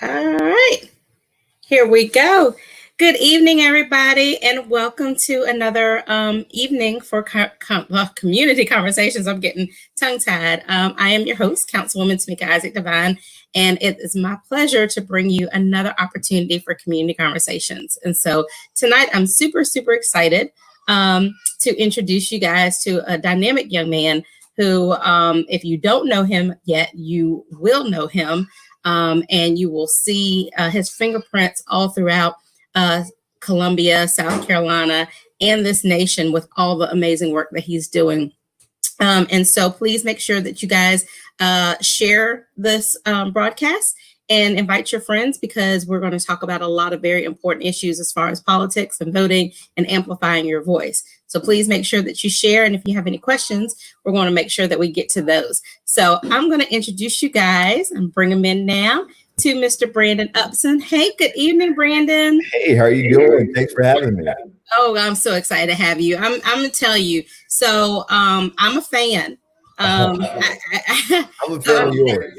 All right, here we go. Good evening, everybody, and welcome to another evening for community conversations. I'm getting tongue-tied. I am your host, Councilwoman Tameika Devine, and it is my pleasure to bring you another opportunity for community conversations. And so tonight, I'm super, super excited to introduce you guys to a dynamic young man who, if you don't know him yet, you will know him. And you will see his fingerprints all throughout Columbia, South Carolina, and this nation with all the amazing work that he's doing. And so please make sure that you guys share this broadcast and invite your friends, because we're going to talk about a lot of very important issues as far as politics and voting and amplifying your voice. So please make sure that you share. And if you have any questions, we're going to make sure that we get to those. So I'm going to introduce you guys and bring them in now to Mr. Brandon Upson. Hey, good evening, Brandon. Hey, how are you doing? Thanks for having me. Oh, I'm so excited to have you. I'm going to tell you. So I'm a fan. I'm a fan of yours.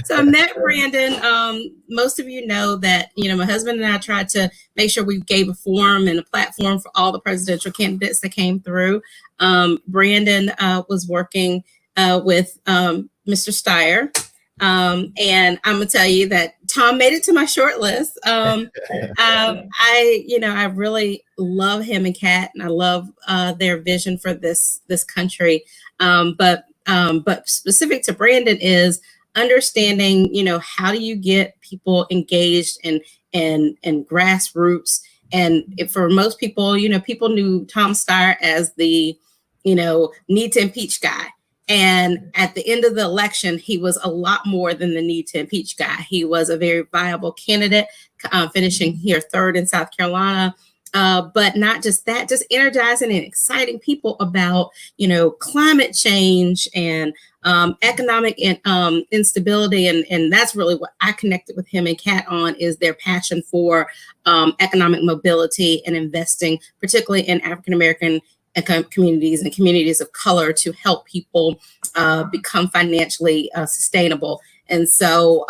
So I met Brandon. Most of you know that, my husband and I tried to make sure we gave a forum and a platform for all the presidential candidates that came through. Brandon was working with Mr. Steyer. And I'm gonna tell you that Tom made it to my short list. I really love him and Kat, and I love their vision for this country. But specific to Brandon is understanding, how do you get people engaged and grassroots. And for most people, people knew Tom Steyer as the, need to impeach guy. And at the end of the election, he was a lot more than the need to impeach guy. He was a very viable candidate, finishing here third in South Carolina. But not just that, just energizing and exciting people about, climate change and economic instability. And that's really what I connected with him and Kat on, is their passion for economic mobility and investing, particularly in African-American communities and communities of color, to help people become financially sustainable. And so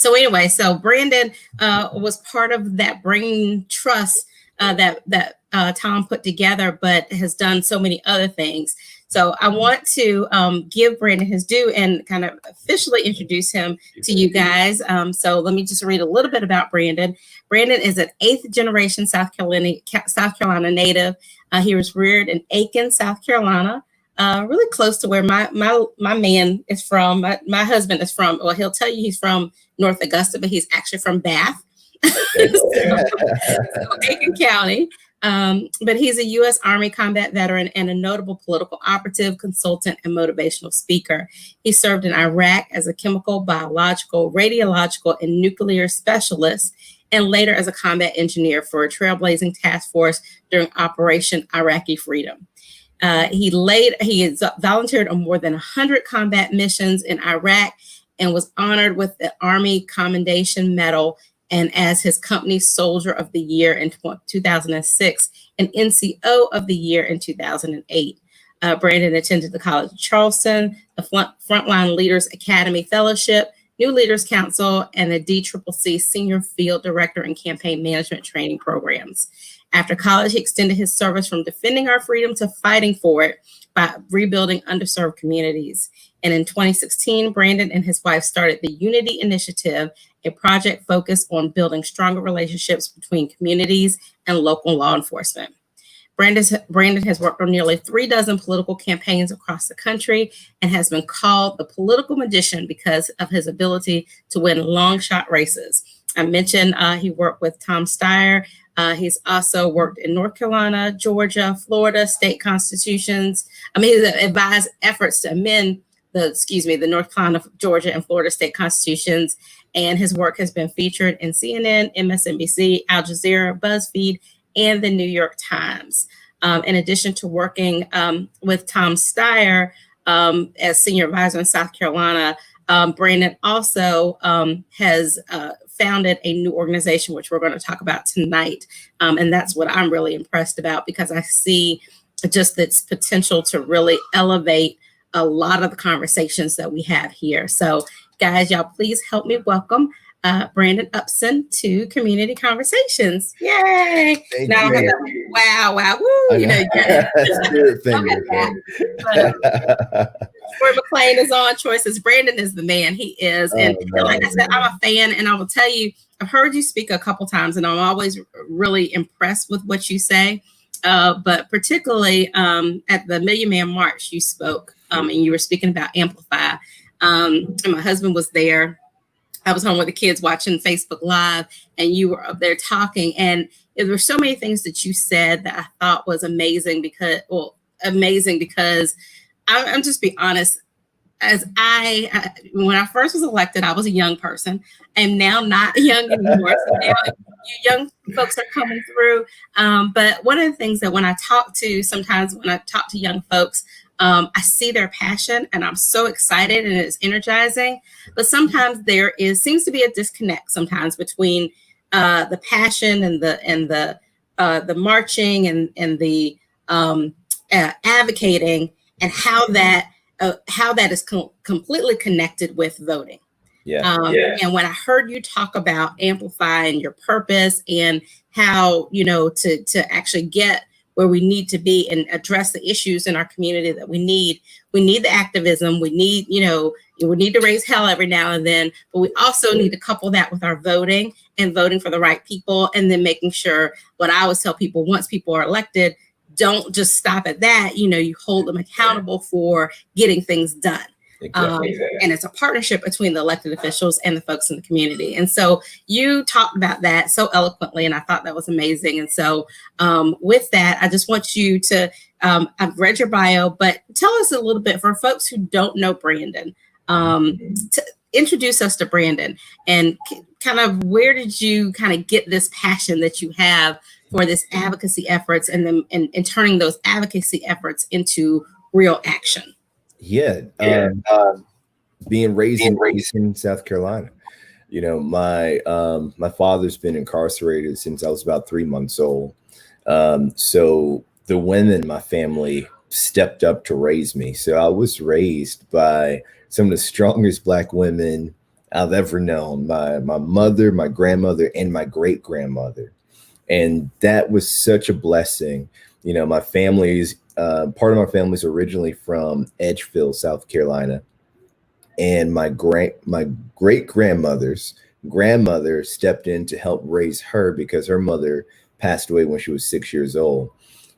anyway, so Brandon was part of that bringing trust that Tom put together, but has done so many other things. So I want to give Brandon his due and kind of officially introduce him to you guys. So let me just read a little bit about Brandon. Brandon is an 8th generation South Carolina native. He was reared in Aiken, South Carolina, really close to where my man is from. My husband is from. Well, he'll tell you he's from North Augusta, but he's actually from Bath, so Aiken County. But he's a U.S. Army combat veteran and a notable political operative, consultant, and motivational speaker. He served in Iraq as a chemical, biological, radiological, and nuclear specialist, and later as a combat engineer for a trailblazing task force during Operation Iraqi Freedom. He has volunteered on more than 100 combat missions in Iraq and was honored with the Army Commendation Medal, and as his company's Soldier of the Year in 2006 and NCO of the Year in 2008. Brandon attended the College of Charleston, the Frontline Leaders Academy Fellowship, New Leaders Council, and the DCCC Senior Field Director and Campaign Management Training Programs. After college, he extended his service from defending our freedom to fighting for it by rebuilding underserved communities. And in 2016, Brandon and his wife started the Unity Initiative, a project focused on building stronger relationships between communities and local law enforcement. Brandon has worked on nearly 36 political campaigns across the country and has been called the political magician because of his ability to win long shot races. I mentioned he worked with Tom Steyer. He's also worked in North Carolina, Georgia, Florida state constitutions. He's advised efforts to amend the North Carolina, Georgia, and Florida state constitutions. And his work has been featured in CNN, MSNBC, Al Jazeera, BuzzFeed, and the New York Times. In addition to working with Tom Steyer as senior advisor in South Carolina, Brandon also has founded a new organization, which we're going to talk about tonight. And that's what I'm really impressed about, because I see just its potential to really elevate a lot of the conversations that we have here. So guys, y'all please help me welcome Brandon Upson to Community Conversations. Yay! Thank now you. Wow, woo! You know, spirit finger. Troy McClain is on. Troy says Brandon is the man. He is, and like I said, I'm a fan, and I will tell you, I've heard you speak a couple times, and I'm always really impressed with what you say. But particularly at the Million Man March, you spoke, and you were speaking about Amplify. And my husband was there. I was home with the kids watching Facebook Live, and you were up there talking. And there were so many things that you said that I thought was amazing because I'm just be honest. As when I first was elected, I was a young person. I'm now not young anymore. So now you young folks are coming through. But one of the things that when I talk to young folks, I see their passion and I'm so excited and it's energizing. But sometimes seems to be a disconnect sometimes between the passion and the marching and the advocating and how that is completely connected with voting. And when I heard you talk about Amplify and your purpose and how, to actually get where we need to be and address the issues in our community that we need the activism. We need to raise hell every now and then, but we also need to couple that with our voting and voting for the right people. And then making sure what I always tell people, once people are elected, don't just stop at that. You hold them accountable for getting things done. Exactly. And it's a partnership between the elected officials and the folks in the community. And so you talked about that so eloquently, and I thought that was amazing. And so with that, I just want you to, I've read your bio, but tell us a little bit for folks who don't know Brandon, to introduce us to Brandon and kind of where did you kind of get this passion that you have for this advocacy efforts and then and turning those advocacy efforts into real action? Being raised in South Carolina, my father's been incarcerated since I was about 3 months old. So the women in my family stepped up to raise me. So I was raised by some of the strongest Black women I've ever known. My mother, my grandmother, and my great grandmother. And that was such a blessing. My family's part of my family's originally from Edgefield, South Carolina. And my great grandmother's grandmother stepped in to help raise her because her mother passed away when she was 6 years old.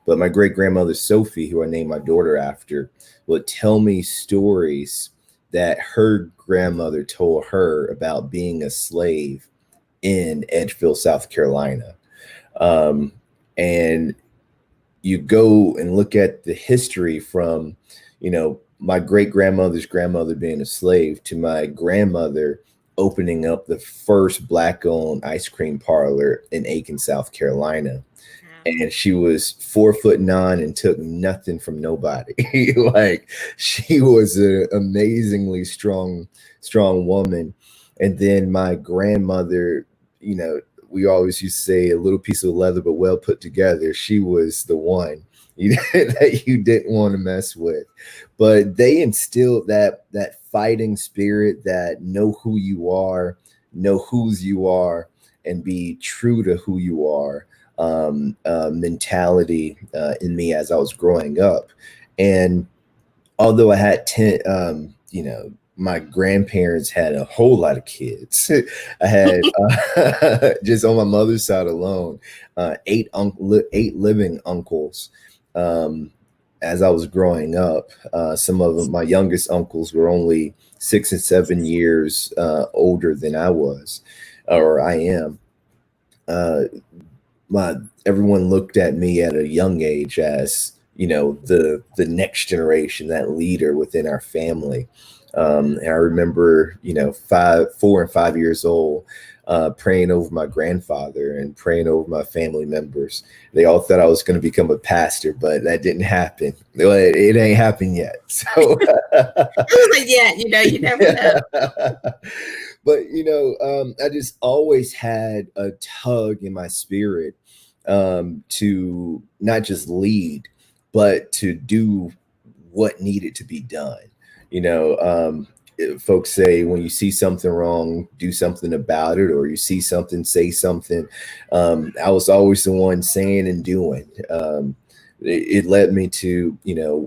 But my great grandmother, Sophie, who I named my daughter after, would tell me stories that her grandmother told her about being a slave in Edgefield, South Carolina. And you go and look at the history from, my great grandmother's grandmother being a slave to my grandmother opening up the first Black-owned ice cream parlor in Aiken, South Carolina. And she was 4'9" and took nothing from nobody. Like, she was an amazingly strong woman. And then my grandmother, we always used to say a little piece of leather, but well put together. She was the one that you didn't want to mess with. But they instilled that fighting spirit, that know who you are, know whose you are, and be true to who you are mentality in me as I was growing up. And although I had my grandparents had a whole lot of kids. I had just on my mother's side alone, 8 living uncles. As I was growing up, some of them, my youngest uncles were only 6 and 7 years older than I was, or I am. Everyone looked at me at a young age as, the next generation, that leader within our family. And I remember, 4 and 5 years old, praying over my grandfather and praying over my family members. They all thought I was going to become a pastor, but that didn't happen. It ain't happened yet. So yeah, you never know. But, I just always had a tug in my spirit to not just lead, but to do what needed to be done. folks say when you see something wrong, do something about it, or you see something, say something. I was always the one saying and doing. It led me to,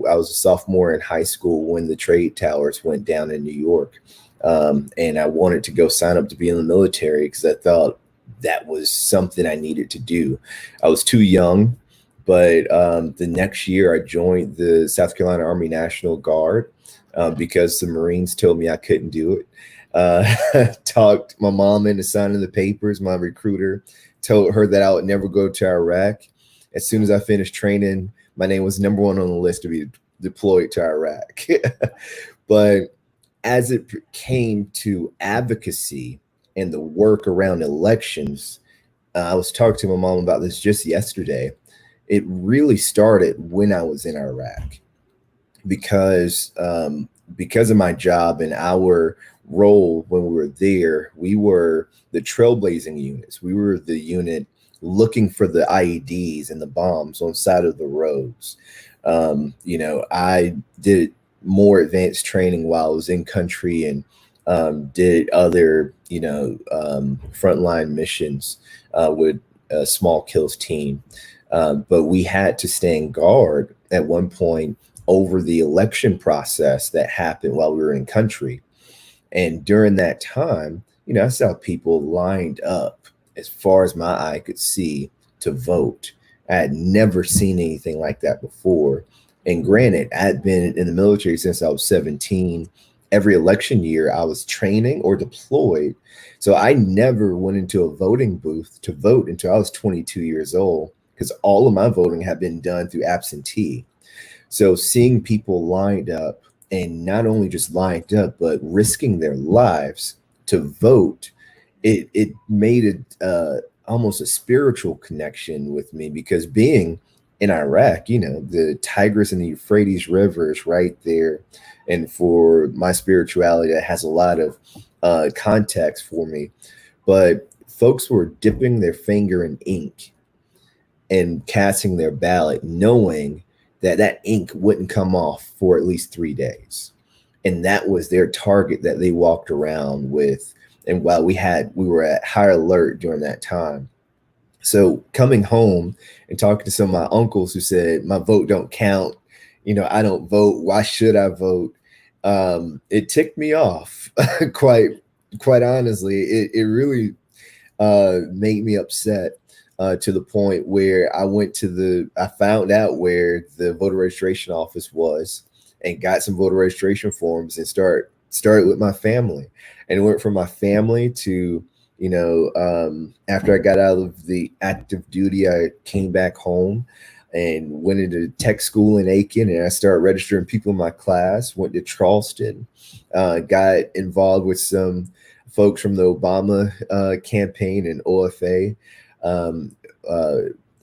I was a sophomore in high school when the trade towers went down in New York. And I wanted to go sign up to be in the military because I thought that was something I needed to do. I was too young, but the next year I joined the South Carolina Army National Guard because the Marines told me I couldn't do it. Talked my mom into signing the papers. My recruiter told her that I would never go to Iraq. As soon as I finished training, my name was number one on the list to be deployed to Iraq. But as it came to advocacy and the work around elections, I was talking to my mom about this just yesterday. It really started when I was in Iraq because of my job and our role when we were there. We were the trailblazing units. We were the unit looking for the IEDs and the bombs on the side of the roads. I did more advanced training while I was in country and did other, frontline missions with a small kills team. But we had to stand guard at one point over the election process that happened while we were in country. And during that time, I saw people lined up as far as my eye could see to vote. I had never seen anything like that before. And granted, I had been in the military since I was 17. Every election year, I was training or deployed. So I never went into a voting booth to vote until I was 22 years old, because all of my voting had been done through absentee. So seeing people lined up, and not only just lined up, but risking their lives to vote, it made it almost a spiritual connection with me, because being in Iraq, the Tigris and the Euphrates River is right there. And for my spirituality, that has a lot of context for me. But folks were dipping their finger in ink and casting their ballot, knowing that ink wouldn't come off for at least 3 days. And that was their target that they walked around with. And while we were at high alert during that time. So coming home and talking to some of my uncles who said, my vote don't count, I don't vote, why should I vote? It ticked me off quite honestly. It really made me upset to the point where I found out where the voter registration office was and got some voter registration forms and started with my family, and went from my family to, after I got out of the active duty, I came back home and went into tech school in Aiken, and I started registering people in my class, went to Charleston, got involved with some folks from the Obama campaign and OFA,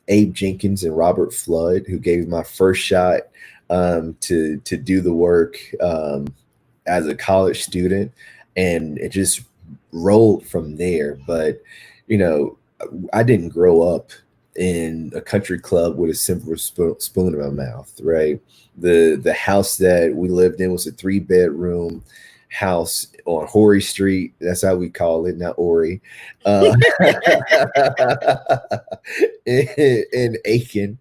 Abe Jenkins and Robert Flood, who gave my first shot to do the work as a college student. And it just rolled from there. But, I didn't grow up in a country club with a silver spoon in my mouth, right? The house that we lived in was a 3-bedroom house on Horry Street. That's how we call it, not Ori. In Aiken,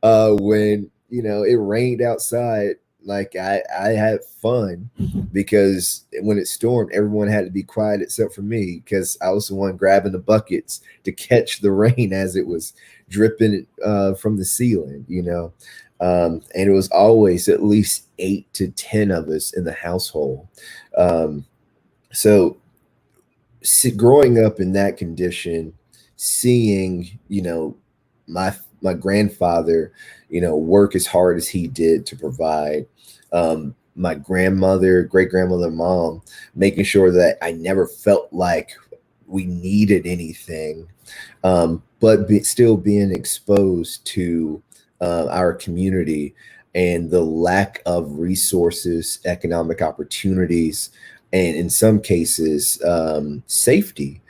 when it rained outside, like I had fun, because when it stormed, everyone had to be quiet except for me, because I was the one grabbing the buckets to catch the rain as it was dripping from the ceiling, and it was always at least 8 to 10 of us in the household. So growing up in that condition, seeing, my grandfather, work as hard as he did to provide, my grandmother, great grandmother, mom, making sure that I never felt like we needed anything, but still being exposed to our community and the lack of resources, economic opportunities, and in some cases, safety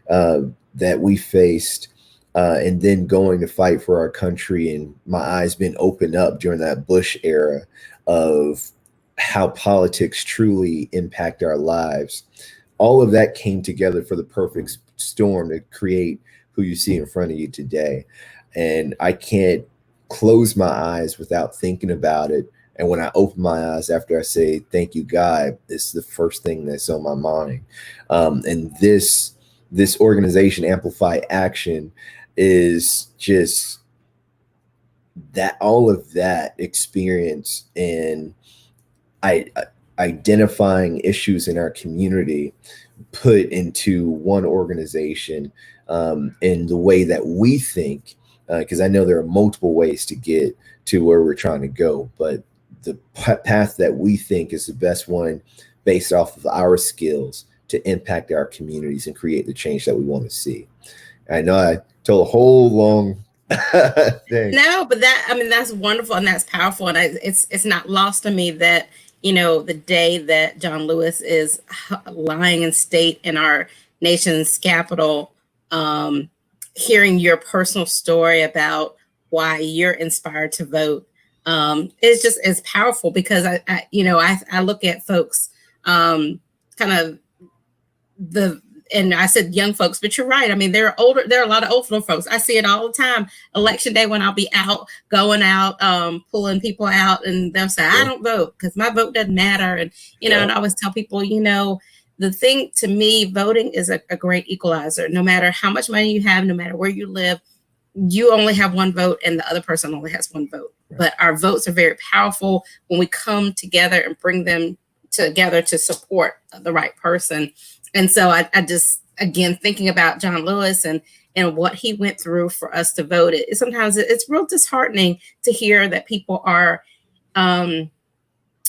that we faced. And then going to fight for our country, and my eyes been opened up during that Bush era of how politics truly impact our lives. All of that came together for the perfect storm to create who you see in front of you today. And I can't close my eyes without thinking about it. And when I open my eyes after I say, thank you, God, it's the first thing that's on my mind. And this organization, Amplify Action, is just that all of that experience and I identifying issues in our community put into one organization, in the way that we think, because I know there are multiple ways to get to where we're trying to go, but the path that we think is the best one based off of our skills to impact our communities and create the change that we want to see. I know I told a whole long thing. No, but that, I mean, that's wonderful and that's powerful. And it's not lost on me that, the day that John Lewis is lying in state in our nation's capital, hearing your personal story about why you're inspired to vote, is powerful because I look at folks, kind of and I said young folks, but you're right. I mean, there are a lot of older folks. I see it all the time. Election day when I'll be going out, pulling people out, and they'll say, I don't vote because my vote doesn't matter. And, and I always tell people, the thing to me, voting is a great equalizer. No matter how much money you have, no matter where you live, you only have one vote and the other person only has one vote. Right. But our votes are very powerful when we come together and bring them together to support the right person. And so I just, again, thinking about John Lewis and what he went through for us to vote, sometimes it's real disheartening to hear that people are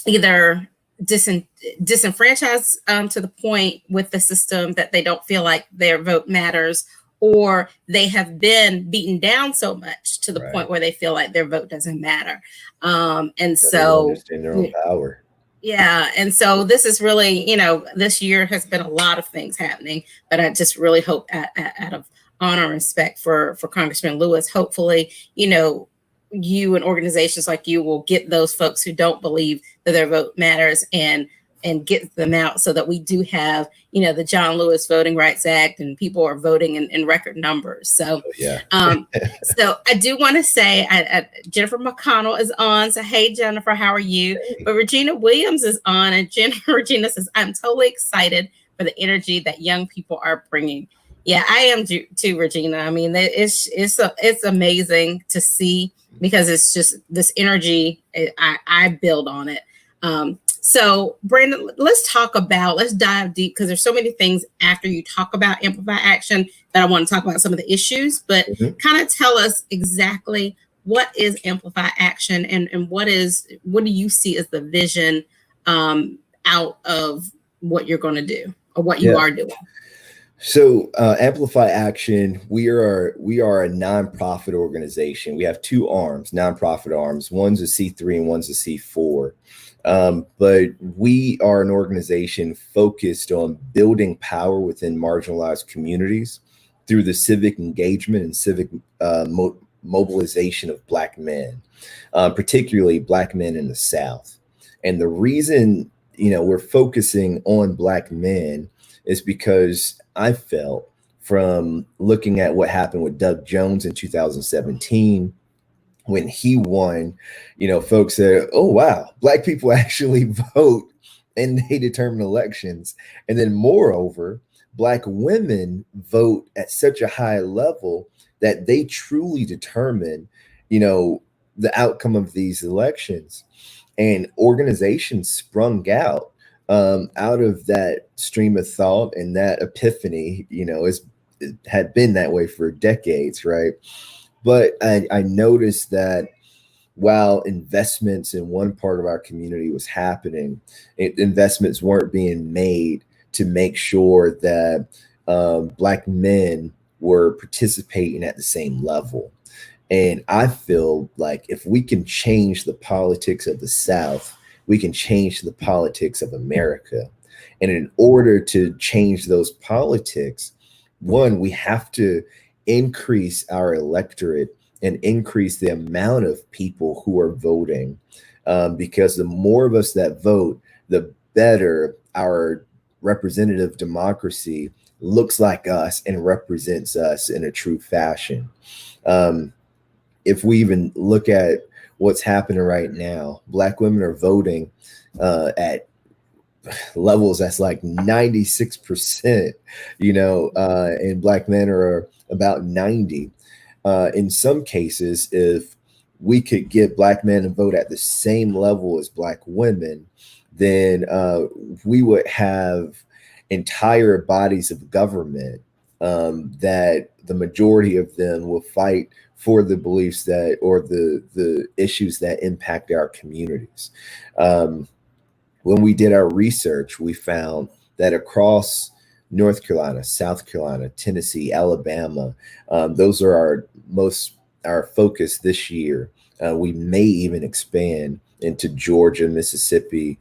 either disenfranchised to the point with the system that they don't feel like their vote matters, or they have been beaten down so much to the point where they feel like their vote doesn't matter. And so understand their own power. Yeah. And so this is really, this year has been a lot of things happening, but I just really hope out of honor and respect for Congressman Lewis, hopefully, you and organizations like you will get those folks who don't believe that their vote matters and get them out so that we do have, the John Lewis Voting Rights Act and people are voting in record numbers. So, so I do want to say Jennifer McConnell is on. So, hey, Jennifer, how are you? Hey. But Regina Williams is on, and Regina says, I'm totally excited for the energy that young people are bringing. Yeah, I am too, Regina. I mean, it's amazing to see because it's just this energy. I build on it. So Brandon, let's dive deep because there's so many things after you talk about Amplify Action that I want to talk about some of the issues, but kind of tell us exactly what is Amplify Action and what do you see as the vision out of what you're going to do or what you are doing? So Amplify Action, we are a nonprofit organization. We have two arms, nonprofit arms. One's a C3 and one's a C4. But we are an organization focused on building power within marginalized communities through the civic engagement and civic mobilization of Black men, particularly Black men in the South. And the reason, we're focusing on Black men is because I felt from looking at what happened with Doug Jones in 2017, when he won, folks said, oh, wow, Black people actually vote and they determine elections. And then moreover, Black women vote at such a high level that they truly determine, the outcome of these elections. And organizations sprung out of that stream of thought and that epiphany, it had been that way for decades, right? But I noticed that while investments in one part of our community was happening, investments weren't being made to make sure that Black men were participating at the same level. And I feel like if we can change the politics of the South, we can change the politics of America. And in order to change those politics, one, we have to increase our electorate and increase the amount of people who are voting. because the more of us that vote, the better our representative democracy looks like us and represents us in a true fashion. If we even look at what's happening right now, Black women are voting at levels that's like 96%, and Black men are about 90. In some cases, if we could get Black men to vote at the same level as Black women, then we would have entire bodies of government that the majority of them will fight for the beliefs that, or the issues that impact our communities. When we did our research, we found that across North Carolina, South Carolina, Tennessee, Alabama, those are our focus this year. We may even expand into Georgia, Mississippi,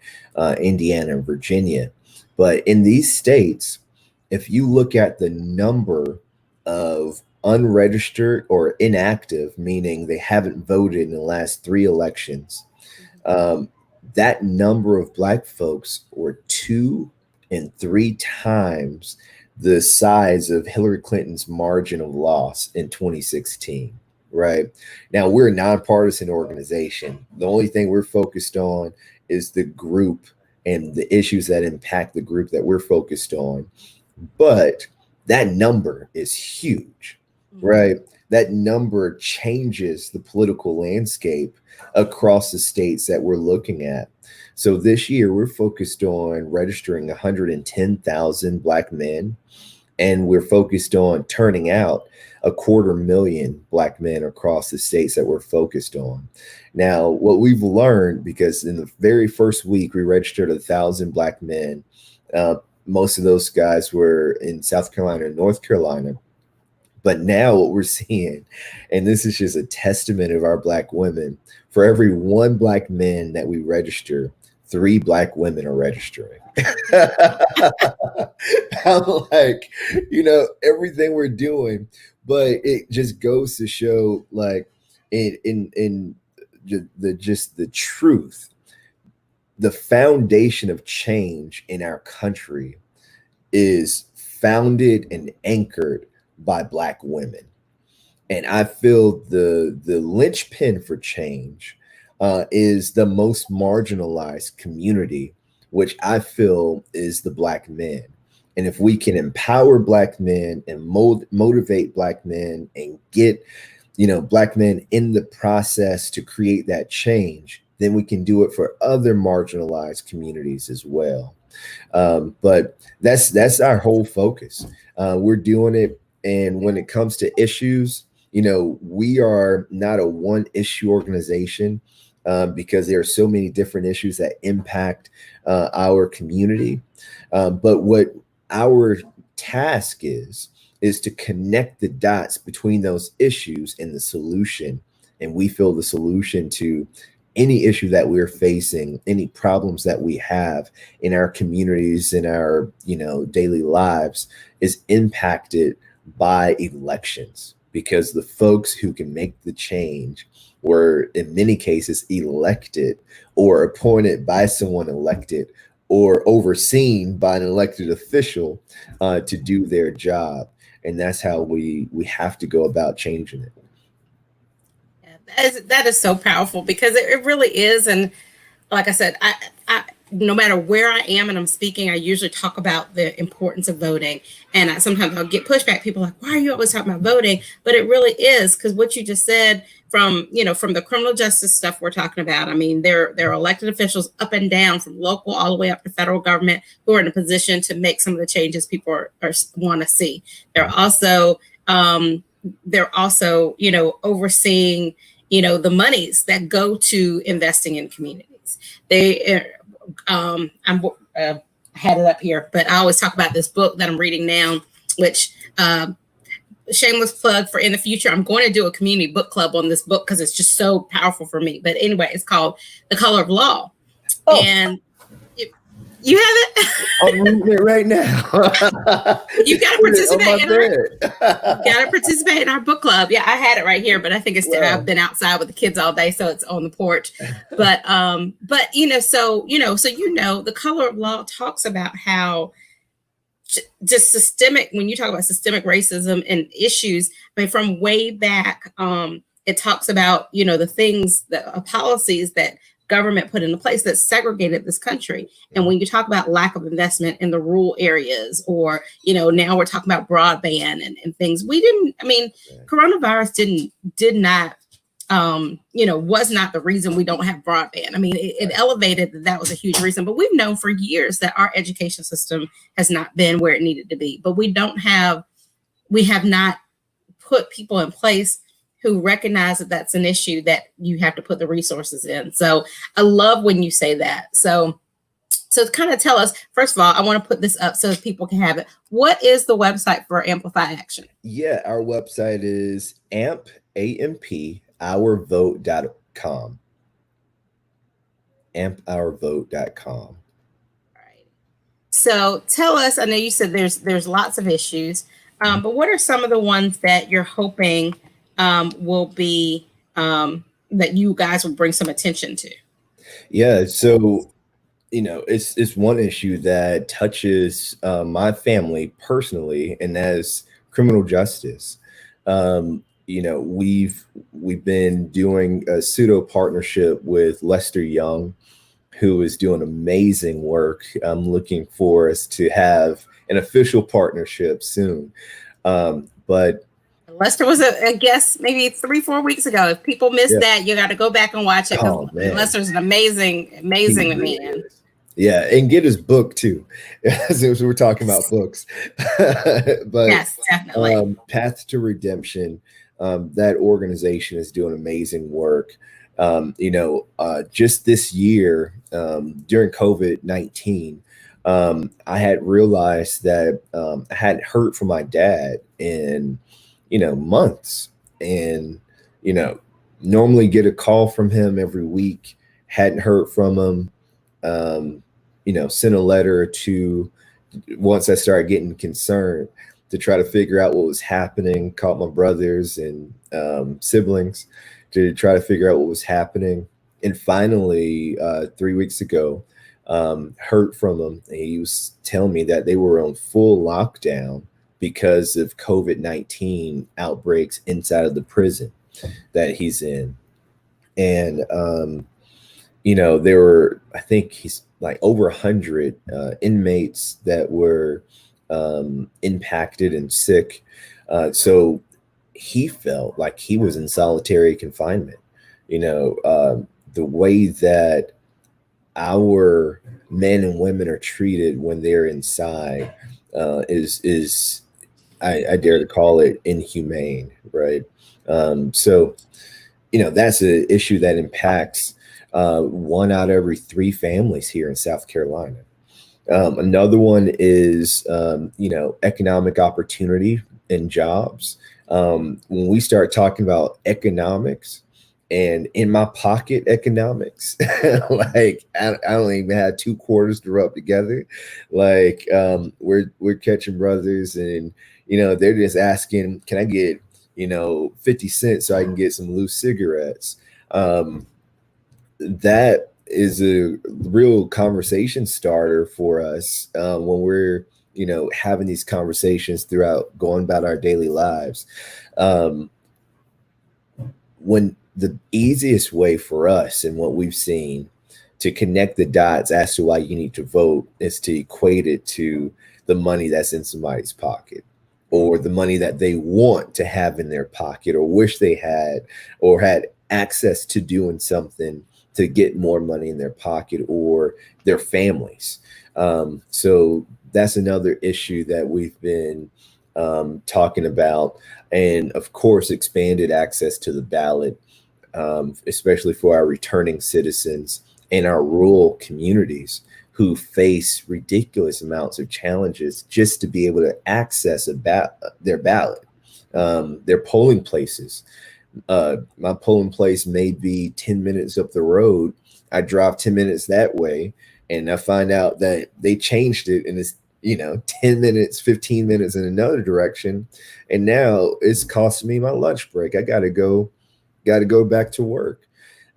Indiana, and Virginia. But in these states, if you look at the number of unregistered or inactive, meaning they haven't voted in the last 3 elections, that number of Black folks were 2 and 3 times the size of Hillary Clinton's margin of loss in 2016. Right now, we're a nonpartisan organization. The only thing we're focused on is the group and the issues that impact the group that we're focused on. But that number is huge, right? That number changes the political landscape across the states that we're looking at. So this year, we're focused on registering 110,000 Black men, and we're focused on turning out 250,000 Black men across the states that we're focused on. Now, what we've learned, because in the very first week, we registered 1,000 Black men. Most of those guys were in South Carolina and North Carolina. But now what we're seeing, and this is just a testament of our Black women, for every 1 Black man that we register, 3 Black women are registering. I'm like, everything we're doing, but it just goes to show, like, in the truth, the foundation of change in our country is founded and anchored by Black women. And I feel the linchpin for change is the most marginalized community, which I feel is the Black men. And if we can empower Black men and motivate Black men and get, Black men in the process to create that change, then we can do it for other marginalized communities as well. But that's our whole focus. We're doing it. And when it comes to issues, we are not a one issue organization because there are so many different issues that impact our community. But what our task is to connect the dots between those issues and the solution. And we feel the solution to any issue that we're facing, any problems that we have in our communities, in our, daily lives, is impacted by elections, because the folks who can make the change were in many cases elected or appointed by someone elected or overseen by an elected official to do their job. And that's how we have to go about changing it. That is so powerful, because it really is. And like I said, I no matter where I am and I'm speaking, I usually talk about the importance of voting. And sometimes I'll get pushback. People are like, why are you always talking about voting? But it really is, because what you just said, from the criminal justice stuff we're talking about. I mean, there are elected officials up and down, from local all the way up to federal government, who are in a position to make some of the changes people are want to see. They're also overseeing, the monies that go to investing in communities. I had it up here, but I always talk about this book that I'm reading now, which shameless plug for in the future, I'm going to do a community book club on this book because it's just so powerful for me. But anyway, it's called The Color of Law. Oh. And You have it? I'm reading it right now. You got to participate in gotta participate in our book club. Yeah, I had it right here, but I think I've been outside with the kids all day, so it's on the porch. But so the Color of Law talks about how just systemic, when you talk about systemic racism and issues, I mean, from way back, it talks about, the things, the policies that government put into place that segregated this country. And when you talk about lack of investment in the rural areas, or, now we're talking about broadband and things, coronavirus did not, was not the reason we don't have broadband. I mean, it elevated that was a huge reason, but we've known for years that our education system has not been where it needed to be. But we have not put people in place who recognize that that's an issue that you have to put the resources in. So I love when you say that. So kind of tell us, first of all, I want to put this up so that people can have it. What is the website for Amplify Action? Yeah, our website is ampourvote.com. ampourvote.com. Right. So tell us, I know you said there's lots of issues, but what are some of the ones that you're hoping will be that you guys will bring some attention to? Yeah, so it's one issue that touches my family personally, and as criminal justice. We've been doing a pseudo partnership with Lester Young, who is doing amazing work. I'm looking for us to have an official partnership soon. But Lester was a guest maybe 3-4 weeks ago. If people missed that, you got to go back and watch it. Oh, man. Lester's an amazing man. Yeah, and get his book too, since we're talking about books. But yes, definitely. Path to Redemption, that organization is doing amazing work. Just this year, during COVID-19, I had realized that I hadn't heard from my dad in months, and normally get a call from him every week. Hadn't heard from him. Sent a letter or two once I started getting concerned to try to figure out what was happening. Called my brothers and siblings to try to figure out what was happening. And finally, 3 weeks ago, heard from him. And he was telling me that they were on full lockdown because of COVID-19 outbreaks inside of the prison that he's in. And, there were, I think he's like over 100 inmates that were impacted and sick. So he felt like he was in solitary confinement. The way that our men and women are treated when they're inside is I dare to call it inhumane, right? So that's an issue that impacts 1 out of every 3 families here in South Carolina. Another one is, economic opportunity and jobs. When we start talking about economics and in my pocket economics, like I don't even have 2 quarters to rub together. Like we're catching brothers, and they're just asking, can I get 50 cents so I can get some loose cigarettes? That is a real conversation starter for us when we're having these conversations throughout going about our daily lives. When the easiest way for us and what we've seen to connect the dots as to why you need to vote is to equate it to the money that's in somebody's pocket, or the money that they want to have in their pocket, or wish they had, or had access to doing something to get more money in their pocket, or their families. So that's another issue that we've been talking about. And of course, expanded access to the ballot, especially for our returning citizens and our rural communities who face ridiculous amounts of challenges just to be able to access their ballot, their polling places. My polling place may be 10 minutes up the road. I drive 10 minutes that way And I find out that they changed it and it's, 10 minutes, 15 minutes in another direction. And now it's costing me my lunch break. I got to go back to work.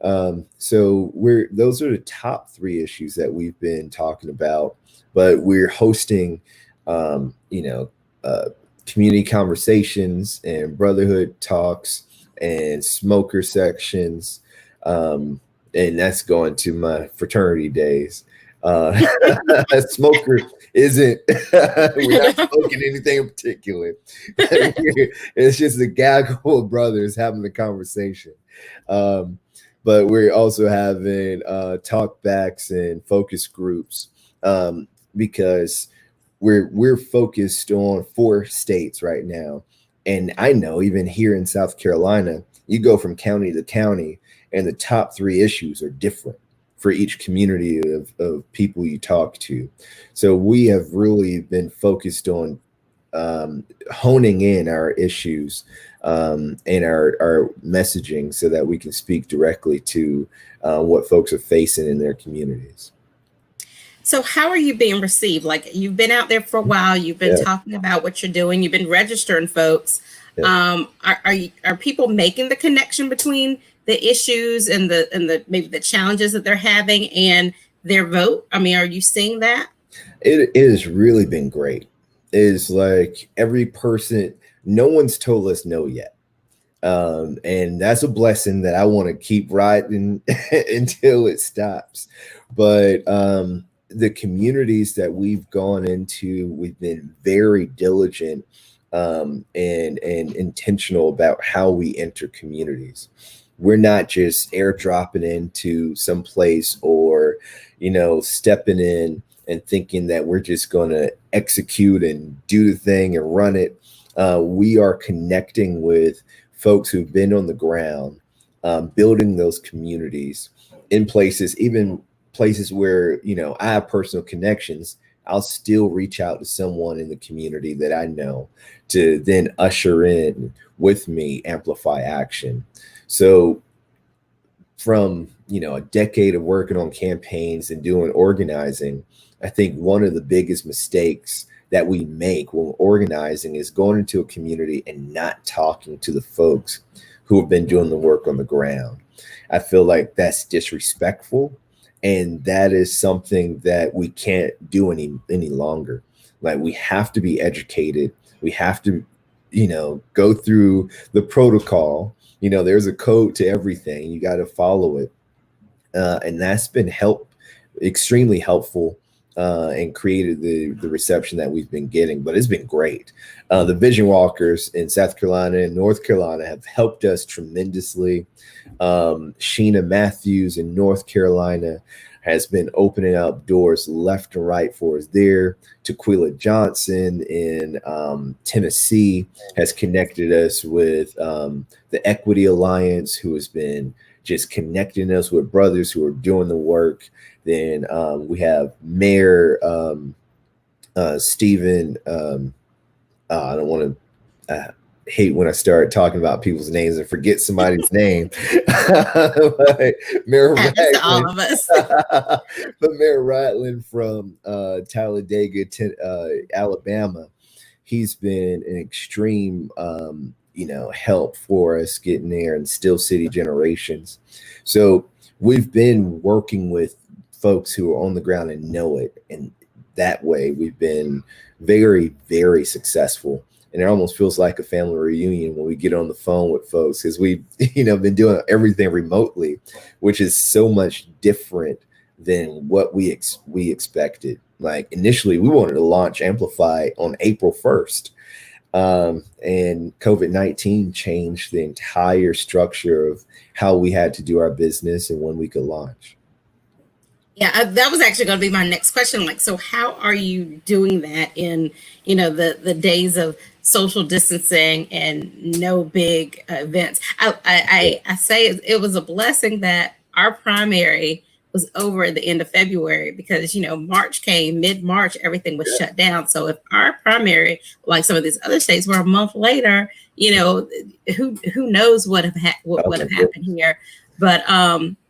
So those are the top three issues that we've been talking about, but we're hosting, um, you know, uh, community conversations and brotherhood talks and smoker sections. And that's going to my fraternity days. Uh, Smoker isn't, we're not smoking anything in particular. It's just a gaggle of brothers having a conversation. Um, but we're also having talk backs and focus groups, because we're focused on 4 states right now. And I know even here in South Carolina, you go from county to county, and the top 3 issues are different for each community of people you talk to. So we have really been focused on honing in our issues, and our messaging so that we can speak directly to what folks are facing in their communities. So how are you being received? Like, you've been out there for a while, you've been Yeah, talking about what you're doing, you've been registering folks. yeah. Are people making the connection between the issues and the maybe the challenges that they're having and their vote? I mean, are you seeing that? It has really been great. It's like every person, no one's told us no yet. And that's a blessing that I want to keep riding until it stops. But the communities that we've gone into, we've been very diligent, and intentional about how we enter communities. We're not just airdropping into some place, or stepping in and thinking that we're just going to execute and do the thing and run it. We are connecting with folks who've been on the ground, building those communities in places, even places where, I have personal connections. I'll still reach out to someone in the community that I know to then usher in with me Amplify Action. So from, a decade of working on campaigns and doing organizing, I think one of the biggest mistakes that we make when organizing is going into a community and not talking to the folks who have been doing the work on the ground. I feel like that's disrespectful, and that is something that we can't do any longer. Like, we have to be educated. We have to, go through the protocol. There's a code to everything. You got to follow it, and that's been extremely helpful, and created the reception that we've been getting. But it's been great. The Vision Walkers in South Carolina and North Carolina have helped us tremendously. Sheena Matthews in North Carolina has been opening up doors left and right for us there. Tequila Johnson in Tennessee has connected us with the Equity Alliance, who has been just connecting us with brothers who are doing the work. Then we have Mayor Stephen. I don't want to hate when I start talking about people's names and forget somebody's name. But Mayor Happens to all Ratlin, of us. but Mayor Ratlin from Talladega, Alabama, he's been an extreme, help for us getting there, and Still City Generations. So we've been working with folks who are on the ground and know it, and that way we've been very, very successful. And it almost feels like a family reunion when we get on the phone with folks, because we've been doing everything remotely, which is so much different than what we expected. Like, initially we wanted to launch Amplify on April 1st, and COVID-19 changed the entire structure of how we had to do our business and when we could launch. Yeah, that was actually going to be my next question. Like, so how are you doing that in, the days of social distancing and no big events? I say it was a blessing that our primary was over at the end of February, because, March came, mid-March, everything was shut down. So if our primary, like some of these other states, were a month later, who knows what would have happened here. But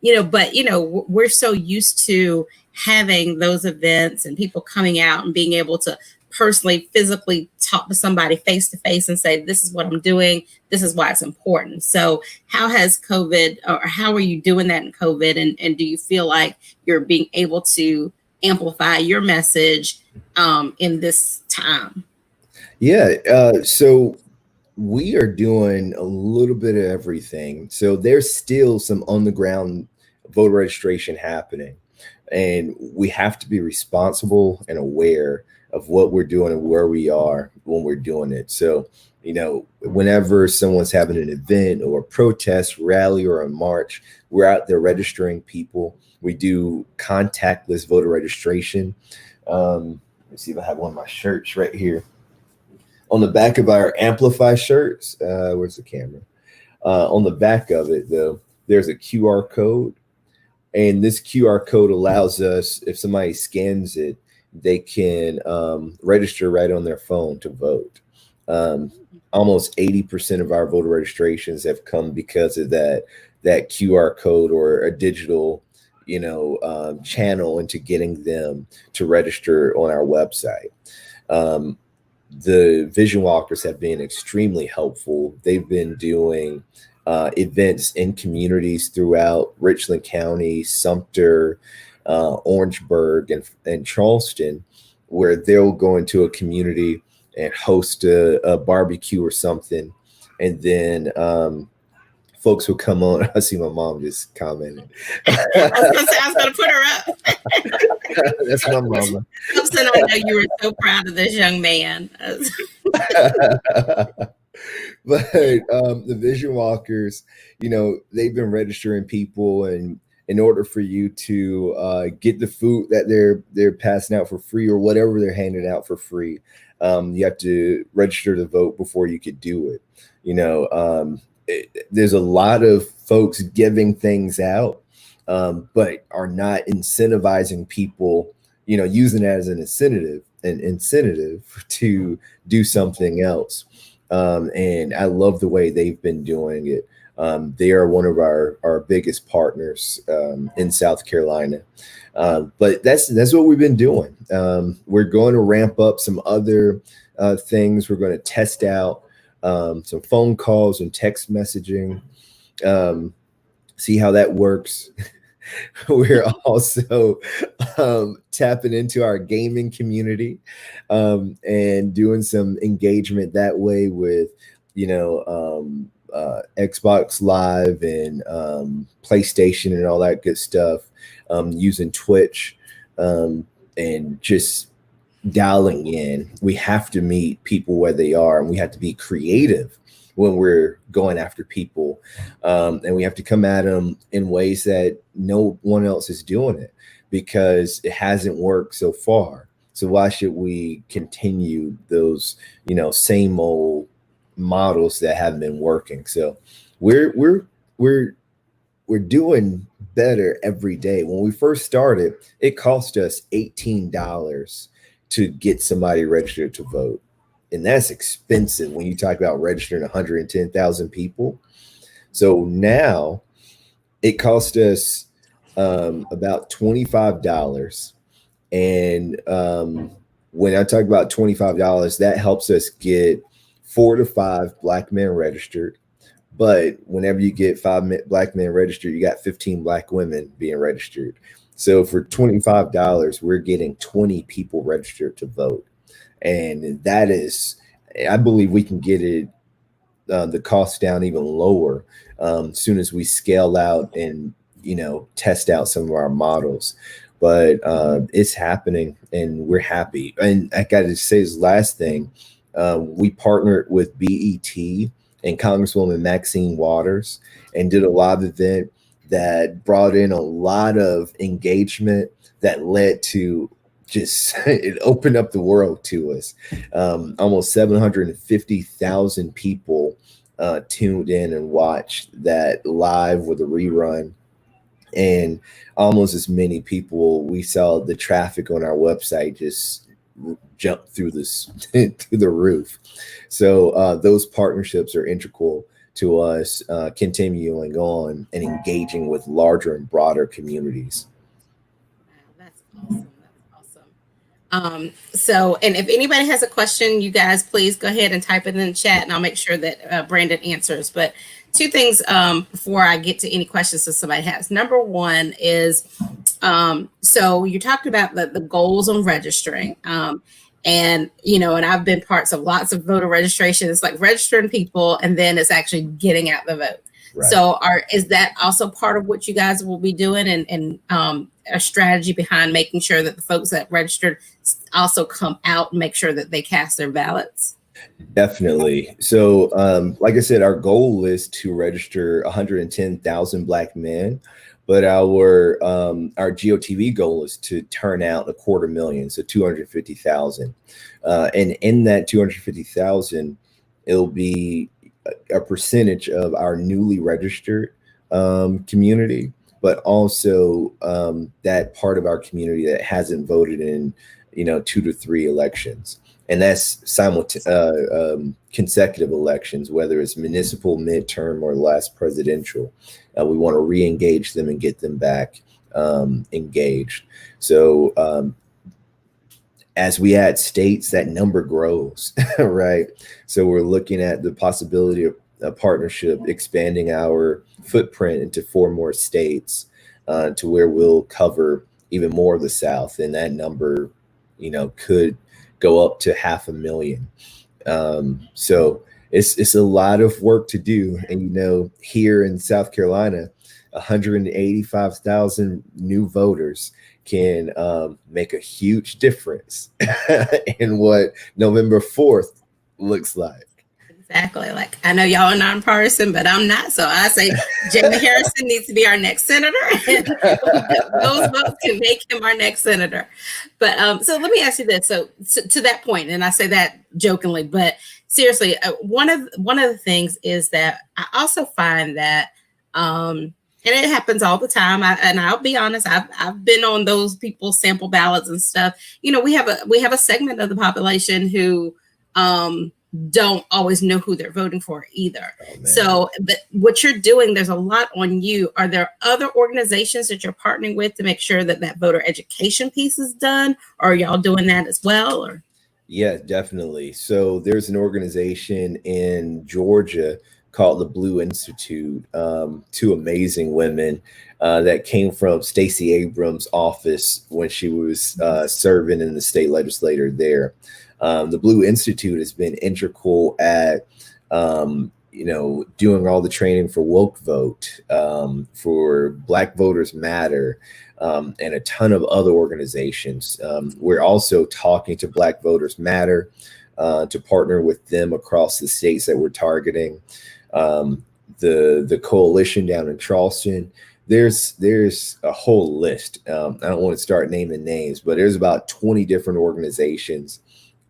we're so used to having those events and people coming out and being able to personally, physically talk to somebody face to face and say, this is what I'm doing. This is why it's important. So how has COVID, or how are you doing that in COVID? And do you feel like you're being able to amplify your message in this time? Yeah. So we are doing a little bit of everything. So there's still some on the ground voter registration happening, and we have to be responsible and aware of what we're doing and where we are when we're doing it. So, whenever someone's having an event or a protest, rally, or a march, we're out there registering people. We do contactless voter registration. Let's see if I have one of my shirts right here. On the back of our Amplify shirts, where's the camera? On the back of it, though, there's a QR code. And this QR code allows us, if somebody scans it, they can register right on their phone to vote. Almost 80% of our voter registrations have come because of that QR code or a digital, channel into getting them to register on our website. The Vision Walkers have been extremely helpful. They've been doing events in communities throughout Richland County, Sumter, Orangeburg, and Charleston, where they'll go into a community and host a barbecue or something. And then folks will come on. I see my mom just commented. I was going to put her up. That's my mama. Upson, I know you were so proud of this young man. But the Vision Walkers, they've been registering people, and in order for you to get the food that they're passing out for free or whatever they're handing out for free, you have to register to vote before you could do it. There's a lot of folks giving things out, but are not incentivizing people, using it as an incentive to do something else. And I love the way they've been doing it. They are one of our biggest partners in South Carolina. But that's what we've been doing. We're going to ramp up some other things. We're going to test out some phone calls and text messaging, see how that works. We're also tapping into our gaming community and doing some engagement that way with, Xbox Live and PlayStation and all that good stuff, using Twitch and just dialing in. We have to meet people where they are, and we have to be creative when we're going after people, and we have to come at them in ways that no one else is doing it, because it hasn't worked so far. So why should we continue those, same old models that haven't been working? So we're doing better every day. When we first started, it cost us $18 to get somebody registered to vote. And that's expensive when you talk about registering 110,000 people. So now it cost us about $25. And when I talk about $25, that helps us get 4 to 5 Black men registered. But whenever you get 5 Black men registered, you got 15 Black women being registered. So for $25, we're getting 20 people registered to vote. And that is, I believe we can get it, the cost down even lower as soon as we scale out and, test out some of our models. But it's happening, and we're happy. And I got to say this last thing. We partnered with BET and Congresswoman Maxine Waters and did a live event that brought in a lot of engagement that led to just, it opened up the world to us. Almost 750,000 people tuned in and watched that live with a rerun. And almost as many people, we saw the traffic on our website just jump through this to the roof. So those partnerships are integral to us continuing on and engaging with larger and broader communities. Wow, that's awesome. That's awesome. So, and if anybody has a question, you guys please go ahead and type it in the chat, and I'll make sure that Brandon answers. But two things before I get to any questions that somebody has. Number one is, so you talked about the goals on registering. And, you know, and I've been parts of lots of voter registration. It's like registering people, and then it's actually getting out the vote. Right. So is that also part of what you guys will be doing, and a strategy behind making sure that the folks that registered also come out and make sure that they cast their ballots? Definitely. So, like I said, our goal is to register 110,000 Black men, but our GOTV goal is to turn out 250,000, so 250,000. And in that 250,000, it'll be a percentage of our newly registered community, but also that part of our community that hasn't voted in, 2 to 3 elections. And that's consecutive elections, whether it's municipal, midterm, or last presidential. We want to re-engage them and get them back engaged. So as we add states, that number grows, right? So we're looking at the possibility of a partnership, expanding our footprint into 4 more states to where we'll cover even more of the South. And that number, could go up to 500,000. So it's a lot of work to do. And, here in South Carolina, 185,000 new voters can make a huge difference in what November 4th looks like. Exactly. Like, I know y'all are nonpartisan, but I'm not. So I say Jamie Harrison needs to be our next senator. And those votes can make him our next senator. But so let me ask you this. So to that point, and I say that jokingly, but seriously, one of the things is that I also find that, and it happens all the time. And I'll be honest, I've been on those people's sample ballots and stuff. We have a segment of the population who don't always know who they're voting for either. Oh, so, but what you're doing, there's a lot on you. Are there other organizations that you're partnering with to make sure that voter education piece is done? Or are y'all doing that as well? Or? Yeah, definitely. So there's an organization in Georgia called the Blue Institute, 2 amazing women that came from Stacey Abrams' office when she was serving in the state legislature there. The Blue Institute has been integral at, doing all the training for Woke Vote, for Black Voters Matter, and a ton of other organizations. We're also talking to Black Voters Matter to partner with them across the states that we're targeting. The coalition down in Charleston, there's a whole list. I don't want to start naming names, but there's about 20 different organizations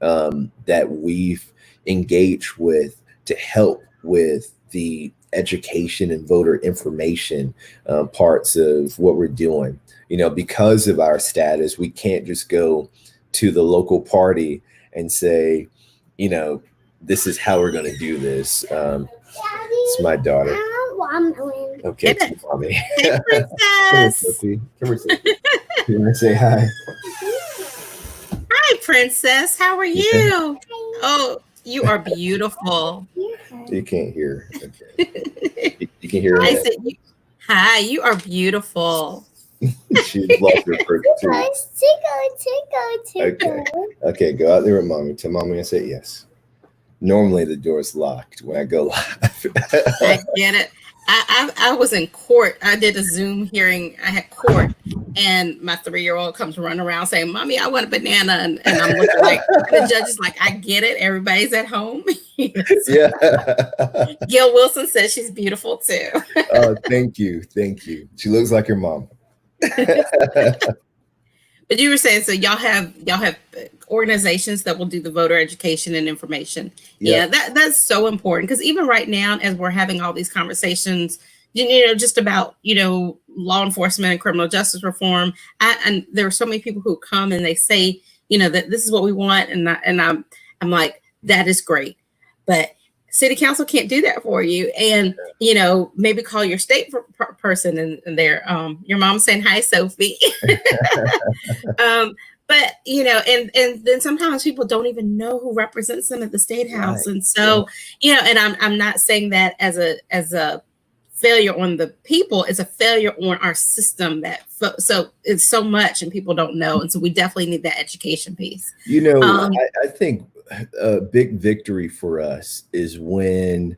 that we've engaged with to help with the education and voter information parts of what we're doing. Because of our status, we can't just go to the local party and say, this is how we're going to do this. It's my daughter. Okay, it's mommy. Hey, princess. Come here, Sophie. You want to say hi? Hi, princess. How are you? Oh, you are beautiful. You can't hear. Okay. You can hear. I said, hi, you are beautiful. She lost her perch too. Okay, go out there with mommy. Tell mommy I said yes. Normally the door's locked when I go live. I get it. I was in court. I did a Zoom hearing. I had court, and my 3-year-old comes running around saying, "Mommy, I want a banana," and I'm looking like the judge is like, "I get it. Everybody's at home." Yeah. Gail Wilson says she's beautiful too. Oh, thank you. She looks like your mom. But you were saying, so y'all have organizations that will do the voter education and information. Yep. Yeah, that's so important, because even right now, as we're having all these conversations, just about law enforcement and criminal justice reform, and there are so many people who come and they say that this is what we want, and I'm like, that is great, but city council can't do that for you. And, you know, maybe call your state person and there. Your mom's saying hi, Sophie. But you know, and then sometimes people don't even know who represents them at the state house. Right. And so, you know, and I'm not saying that as a failure on the people, it's a failure on our system that so it's so much and people don't know. And so we definitely need that education piece. You know, I think a big victory for us is when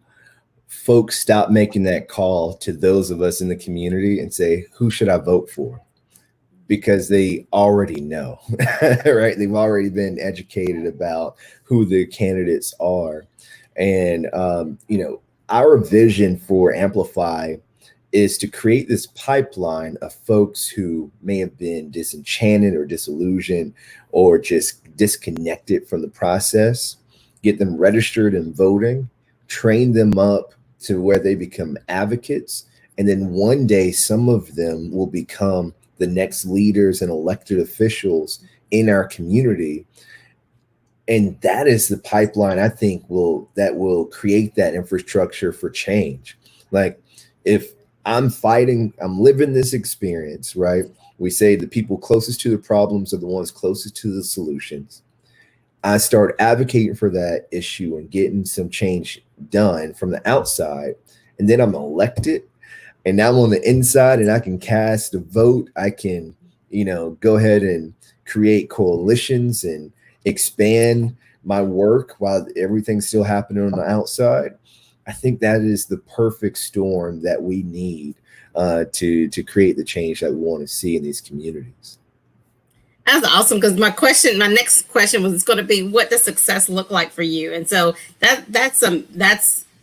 folks stop making that call to those of us in the community and say, who should I vote for? Because they already know, right? They've already been educated about who the candidates are. And, you know, our vision for Amplify is to create this pipeline of folks who may have been disenchanted or disillusioned or just disconnected from the process, get them registered and voting, train them up to where they become advocates. And then one day, some of them will become the next leaders and elected officials in our community. And that is the pipeline I think will create that infrastructure for change. Like if I'm living this experience, right? We say the people closest to the problems are the ones closest to the solutions. I start advocating for that issue and getting some change done from the outside. And then I'm elected. And now I'm on the inside and I can cast a vote. I can, you know, go ahead and create coalitions and expand my work while everything's still happening on the outside. I think that is the perfect storm that we need to create the change that we want to see in these communities. That's awesome, because my next question was going to be, what does success look like for you? And so that's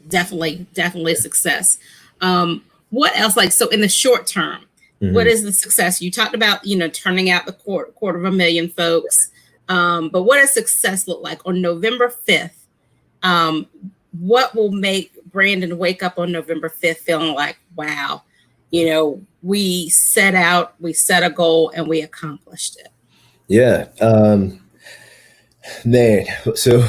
definitely success. What else? Like, so in the short term, what is the success? You talked about, you know, turning out the quarter of a million folks. But what does success look like on November 5th? What will make Brandon wake up on November 5th feeling like, wow, you know, we set a goal and we accomplished it? Yeah. Man, so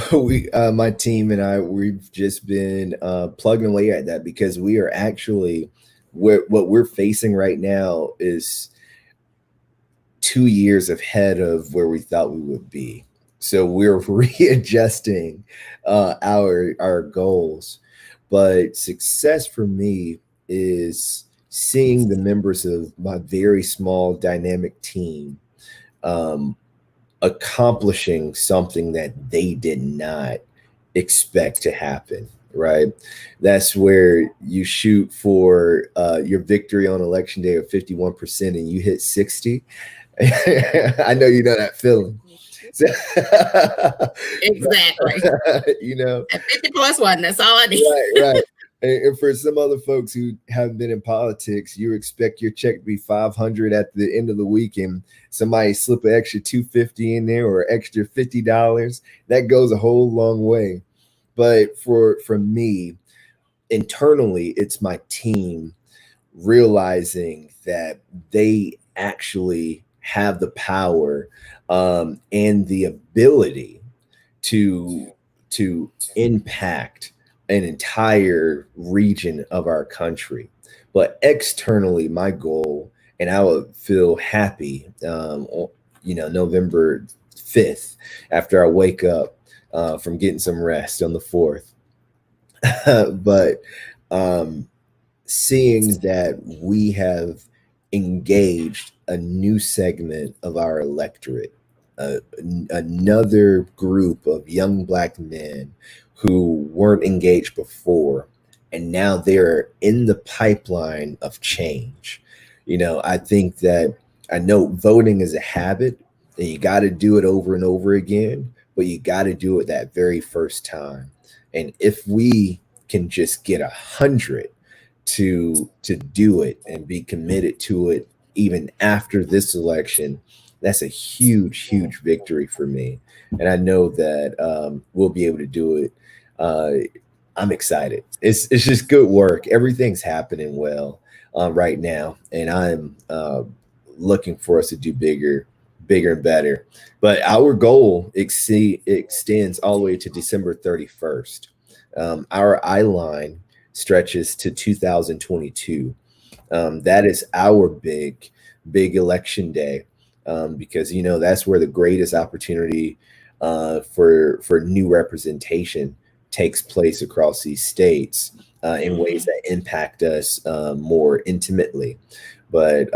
my team and we've just been plugging away at that, because we are actually, what we're facing right now is 2 years ahead of where we thought we would be. So we're readjusting our goals. But success for me is seeing the members of my very small dynamic team accomplishing something that they did not expect to happen, right? That's where you shoot for your victory on election day of 51% and you hit 60. I know you know that feeling. Exactly. You know, at 50 plus one, that's all I need. Right. And for some other folks who haven't been in politics, you expect your check to be 500 at the end of the week, and somebody slip an extra 250 in there or extra $50. That goes a whole long way. But for me, internally, it's my team realizing that they actually have the power and the ability to impact an entire region of our country. But externally, my goal, and I would feel happy, you know, November 5th, after I wake up from getting some rest on the 4th. But seeing that we have engaged a new segment of our electorate, another group of young Black men who weren't engaged before, and now they're in the pipeline of change. You know, I think that, I know voting is a habit and you got to do it over and over again, but you got to do it that very first time. And if we can just get 100 to do it and be committed to it even after this election, that's a huge victory for me. And I know that we'll be able to do it. I'm excited. It's just good work. Everything's happening well right now, and I'm looking for us to do bigger and better. But our goal extends all the way to December 31st. Our eye line stretches to 2022. That is our big election day, because that's where the greatest opportunity for new representation takes place across these states in ways that impact us more intimately. But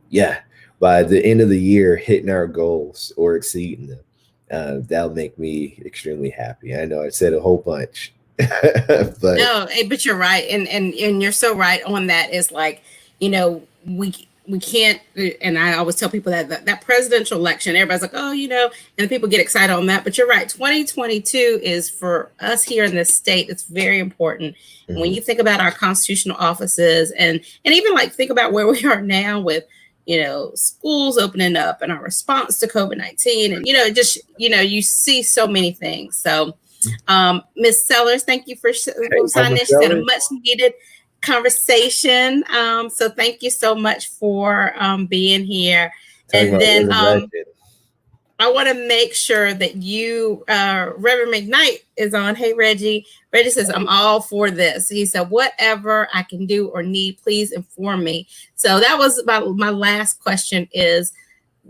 yeah, by the end of the year, hitting our goals or exceeding them, that'll make me extremely happy. I know I said a whole bunch, but No, but you're right, and you're so right on that. Is like, we can't, and I always tell people that presidential election, everybody's like, oh, and people get excited on that. But you're right, 2022 is for us here in this state. It's very important. When you think about our constitutional offices, and even like think about where we are now with schools opening up and our response to COVID-19, and just you see so many things. So Ms. Sellers, thank you for signing in. She's got a much needed conversation. So thank you so much for being here. And then I want to make sure that you, Reverend McKnight is on. Hey, Reggie. Reggie says, I'm all for this. He said, whatever I can do or need, please inform me. So that was my last question is,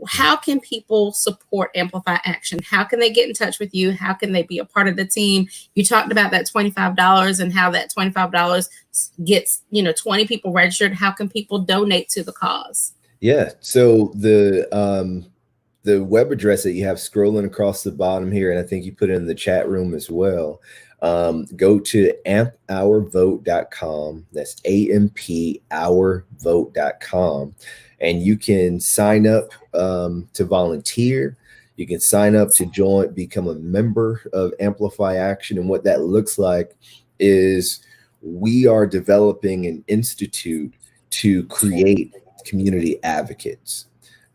how can people support Amplify Action? How can they get in touch with you? How can they be a part of the team? You talked about that $25 and how that $25 gets, 20 people registered. How can people donate to the cause? Yeah. So the web address that you have scrolling across the bottom here, and I think you put it in the chat room as well. Go to ampourvote.com. That's ampourvote.com. And you can sign up to volunteer. You can sign up to become a member of Amplify Action. And what that looks like is we are developing an institute to create community advocates.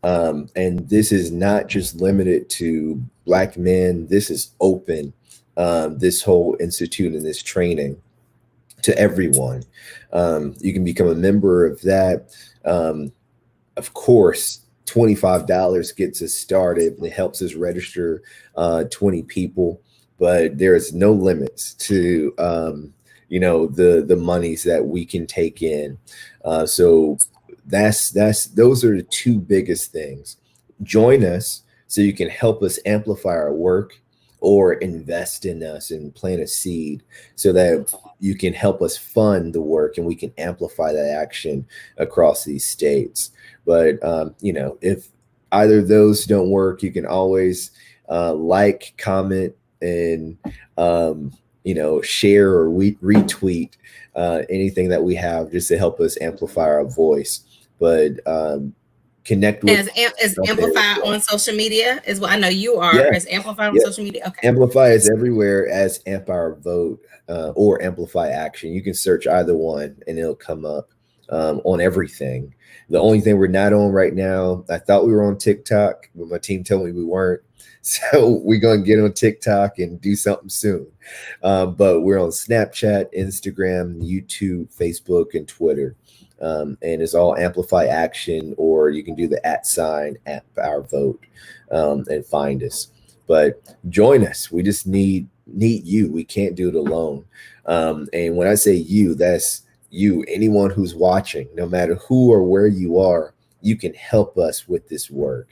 And this is not just limited to Black men. This is open, this whole institute and this training to everyone. You can become a member of that. Of course, $25 gets us started and it helps us register 20 people, but there is no limits to the monies that we can take in. So those are the two biggest things. Join us so you can help us amplify our work, or invest in us and plant a seed so that you can help us fund the work and we can amplify that action across these states. But if either of those don't work, you can always like, comment, and share or retweet anything that we have just to help us amplify our voice. But connect with as Amplify on social media is what I know you are. Yeah. As Amplify on social media. Okay. Amplify is everywhere as Amp Our Vote or Amplify Action. You can search either one and it'll come up on everything. The only thing we're not on right now, I thought we were on TikTok, but my team told me we weren't. So we're going to get on TikTok and do something soon. But we're on Snapchat, Instagram, YouTube, Facebook, and Twitter. And it's all Amplify Action, or you can do the @ Amp Our Vote and find us. But join us. We just need you. We can't do it alone. And when I say you, that's you, anyone who's watching, no matter who or where you are, you can help us with this work.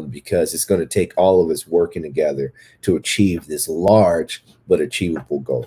Because it's going to take all of us working together to achieve this large but achievable goal.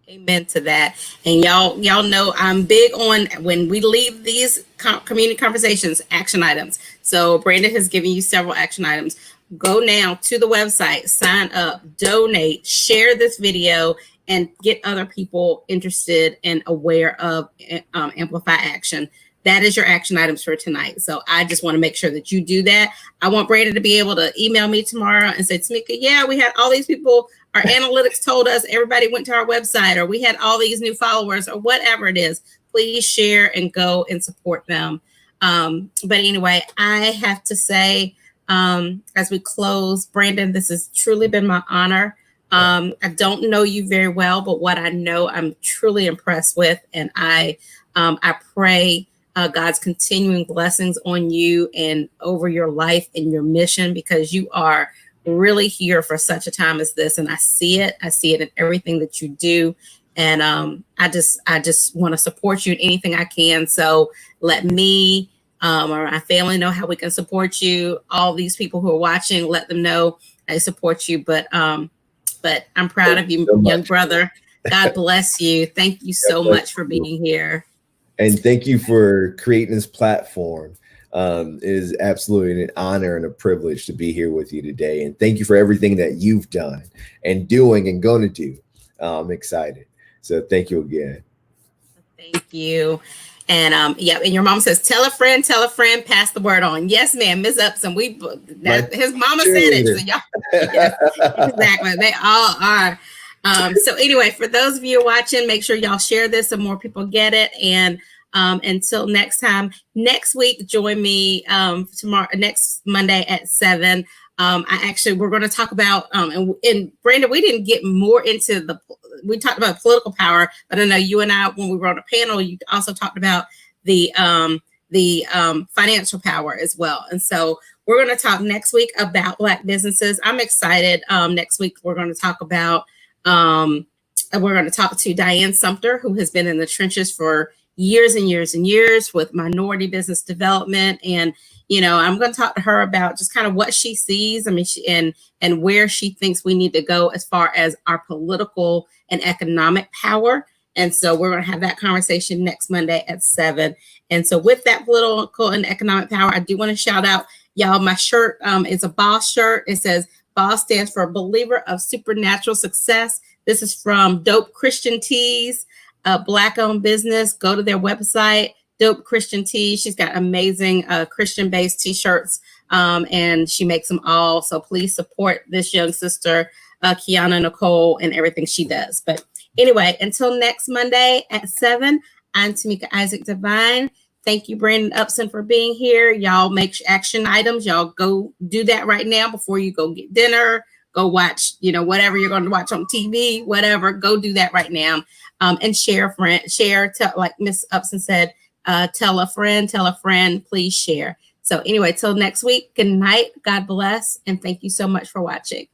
Amen to that. And y'all know I'm big on when we leave these community conversations, action items. So Brandon has given you several action items. Go now to the website, sign up, donate, share this video, and get other people interested and aware of Amplify Action. That is your action items for tonight. So I just want to make sure that you do that. I want Brandon to be able to email me tomorrow and say, Tameika, yeah, we had all these people. Our analytics told us everybody went to our website, or we had all these new followers, or whatever it is. Please share and go and support them. But anyway, I have to say, as we close, Brandon, this has truly been my honor. I don't know you very well, but what I know, I'm truly impressed with. And I pray God's continuing blessings on you and over your life and your mission, because you are really here for such a time as this. And I see it in everything that you do. And I just want to support you in anything I can. So let me or my family know how we can support you. All these people who are watching, let them know I support you. But I'm proud of you, so young brother. God bless you. Thank you so much for being here. And thank you for creating this platform. It is absolutely an honor and a privilege to be here with you today. And thank you for everything that you've done and doing and going to do. I'm excited. So thank you again. Thank you. And yeah, and your mom says, tell a friend, pass the word on. Yes, ma'am, Miss Upson. His mama said it. So y'all, yes, exactly. They all are. So anyway, for those of you watching, make sure y'all share this so more people get it. And until next time, next week, join me next Monday at 7. We're going to talk about, and Brandon, we didn't get more into we talked about political power, but I know you and I, when we were on a panel, you also talked about the financial power as well. And so we're going to talk next week about Black businesses. I'm excited. Next week, we're going to talk about, to Diane Sumter, who has been in the trenches for years and years and years with minority business development. And, I'm going to talk to her about just kind of what she sees. I mean, and where she thinks we need to go as far as our political and economic power. And so we're going to have that conversation next Monday at 7. And so with that political and economic power, I do want to shout out, y'all, my shirt is a BOSS shirt. It says BOSS stands for Believer of Supernatural Success. This is from Dope Christian Tees, a Black-owned business. Go to their website, Dope Christian Tees. She's got amazing Christian-based T-shirts, and she makes them all. So please support this young sister, Kiana Nicole, and everything she does. But anyway, until next Monday at 7, I'm Tameika Isaac Devine. Thank you, Brandon Upson, for being here. Y'all make action items. Y'all go do that right now before you go get dinner. Go watch, whatever you're going to watch on TV, whatever. Go do that right now. And share, like Miss Upson said, tell a friend, please share. So anyway, till next week, good night. God bless. And thank you so much for watching.